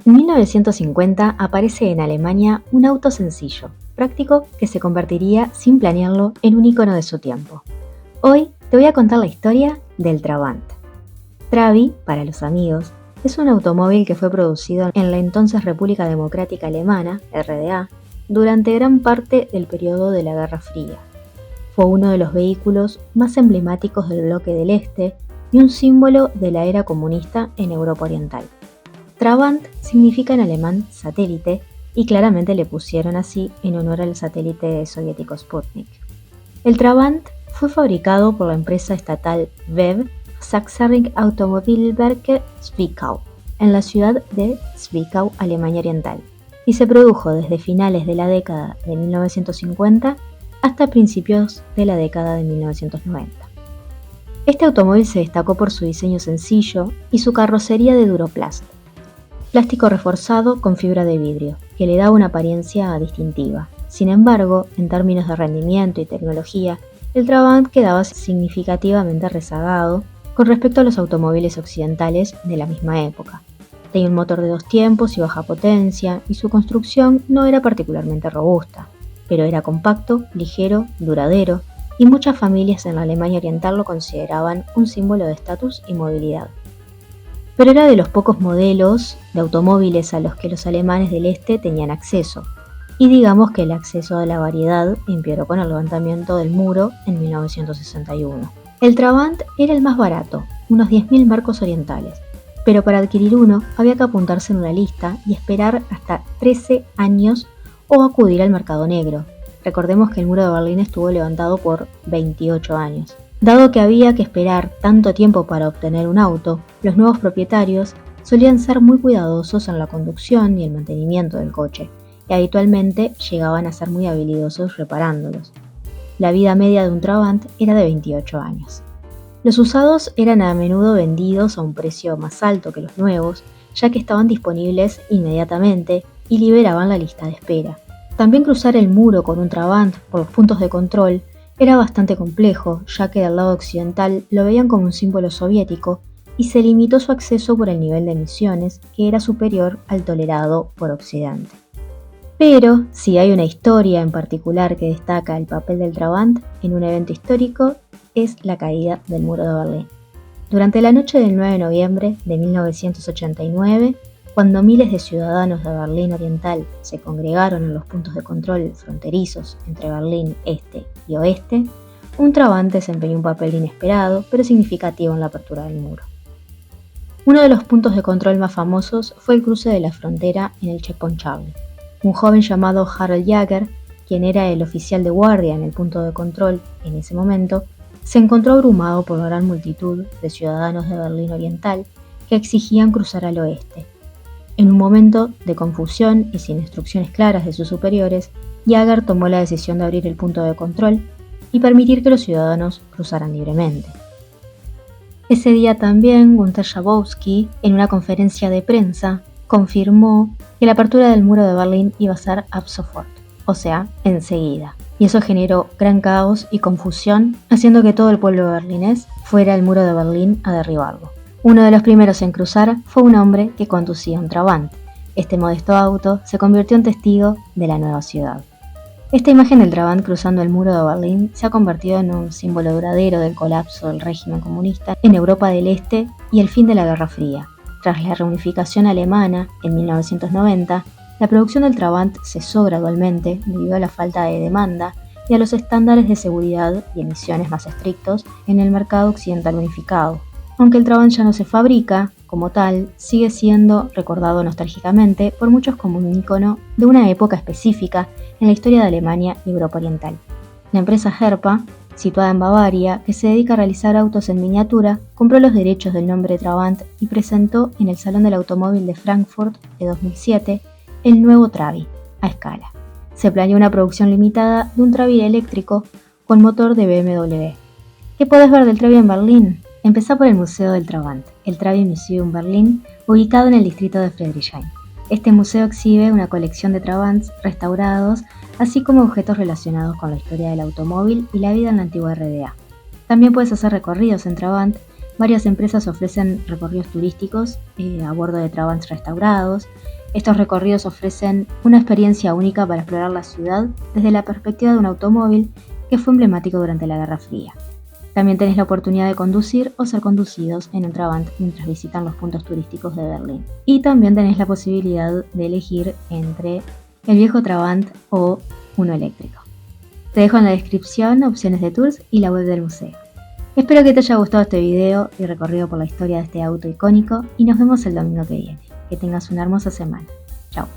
En 1950 aparece en Alemania un auto sencillo, práctico, que se convertiría, sin planearlo, en un icono de su tiempo. Hoy te voy a contar la historia del Trabant. Trabi, para los amigos, es un automóvil que fue producido en la entonces República Democrática Alemana, RDA, durante gran parte del periodo de la Guerra Fría. Fue uno de los vehículos más emblemáticos del bloque del Este y un símbolo de la era comunista en Europa Oriental. Trabant significa en alemán satélite y claramente le pusieron así en honor al satélite soviético Sputnik. El Trabant fue fabricado por la empresa estatal WEB Sachsenring Automobilwerke Zwickau en la ciudad de Zwickau, Alemania Oriental, y se produjo desde finales de la década de 1950 hasta principios de la década de 1990. Este automóvil se destacó por su diseño sencillo y su carrocería de Duroplast, plástico reforzado con fibra de vidrio, que le da una apariencia distintiva. Sin embargo, en términos de rendimiento y tecnología, el Trabant quedaba significativamente rezagado con respecto a los automóviles occidentales de la misma época. Tenía un motor de 2 tiempos y baja potencia, y su construcción no era particularmente robusta, pero era compacto, ligero, duradero, y muchas familias en la Alemania Oriental lo consideraban un símbolo de estatus y movilidad. Pero era de los pocos modelos de automóviles a los que los alemanes del este tenían acceso, y digamos que el acceso a la variedad empeoró con el levantamiento del muro en 1961. El Trabant era el más barato, unos 10.000 marcos orientales, pero para adquirir uno había que apuntarse en una lista y esperar hasta 13 años o acudir al mercado negro. Recordemos que el muro de Berlín estuvo levantado por 28 años. Dado que había que esperar tanto tiempo para obtener un auto, los nuevos propietarios solían ser muy cuidadosos en la conducción y el mantenimiento del coche, y habitualmente llegaban a ser muy habilidosos reparándolos. La vida media de un Trabant era de 28 años. Los usados eran a menudo vendidos a un precio más alto que los nuevos, ya que estaban disponibles inmediatamente y liberaban la lista de espera. También cruzar el muro con un Trabant por los puntos de control era bastante complejo, ya que del lado occidental lo veían como un símbolo soviético y se limitó su acceso por el nivel de emisiones, que era superior al tolerado por Occidente. Pero, si hay una historia en particular que destaca el papel del Trabant en un evento histórico, es la caída del muro de Berlín. Durante la noche del 9 de noviembre de 1989, cuando miles de ciudadanos de Berlín Oriental se congregaron en los puntos de control fronterizos entre Berlín Este y Oeste, un Trabant desempeñó un papel inesperado pero significativo en la apertura del muro. Uno de los puntos de control más famosos fue el cruce de la frontera en el Checkpoint Charlie. Un joven llamado Harald Jäger, quien era el oficial de guardia en el punto de control en ese momento, se encontró abrumado por la gran multitud de ciudadanos de Berlín Oriental que exigían cruzar al oeste. En un momento de confusión y sin instrucciones claras de sus superiores, Jäger tomó la decisión de abrir el punto de control y permitir que los ciudadanos cruzaran libremente. Ese día también Günter Schabowski, en una conferencia de prensa, confirmó que la apertura del muro de Berlín iba a ser ab sofort, o sea, enseguida. Y eso generó gran caos y confusión, haciendo que todo el pueblo berlinés fuera al muro de Berlín a derribarlo. Uno de los primeros en cruzar fue un hombre que conducía un Trabant. Este modesto auto se convirtió en testigo de la nueva ciudad. Esta imagen del Trabant cruzando el muro de Berlín se ha convertido en un símbolo duradero del colapso del régimen comunista en Europa del Este y el fin de la Guerra Fría. Tras la reunificación alemana en 1990, la producción del Trabant cesó gradualmente debido a la falta de demanda y a los estándares de seguridad y emisiones más estrictos en el mercado occidental unificado. Aunque el Trabant ya no se fabrica, como tal, sigue siendo recordado nostálgicamente por muchos como un ícono de una época específica en la historia de Alemania y Europa Oriental. La empresa Herpa, situada en Bavaria, que se dedica a realizar autos en miniatura, compró los derechos del nombre Trabant y presentó en el Salón del Automóvil de Frankfurt de 2007 el nuevo Trabi, a escala. Se planeó una producción limitada de un Trabi eléctrico con motor de BMW. ¿Qué podés ver del Trabi en Berlín? Empezá por el Museo del Trabant, el Trabi Museum Berlin, ubicado en el distrito de Friedrichshain. Este museo exhibe una colección de Trabants restaurados, así como objetos relacionados con la historia del automóvil y la vida en la antigua RDA. También puedes hacer recorridos en Trabant Varias empresas ofrecen recorridos turísticos a bordo de Trabants restaurados. Estos recorridos ofrecen una experiencia única para explorar la ciudad desde la perspectiva de un automóvil que fue emblemático durante la Guerra Fría. También tenés la oportunidad de conducir o ser conducidos en un Trabant mientras visitan los puntos turísticos de Berlín. Y también tenés la posibilidad de elegir entre el viejo Trabant o uno eléctrico. Te dejo en la descripción opciones de tours y la web del museo. Espero que te haya gustado este video y recorrido por la historia de este auto icónico y nos vemos el domingo que viene. Que tengas una hermosa semana. Chao.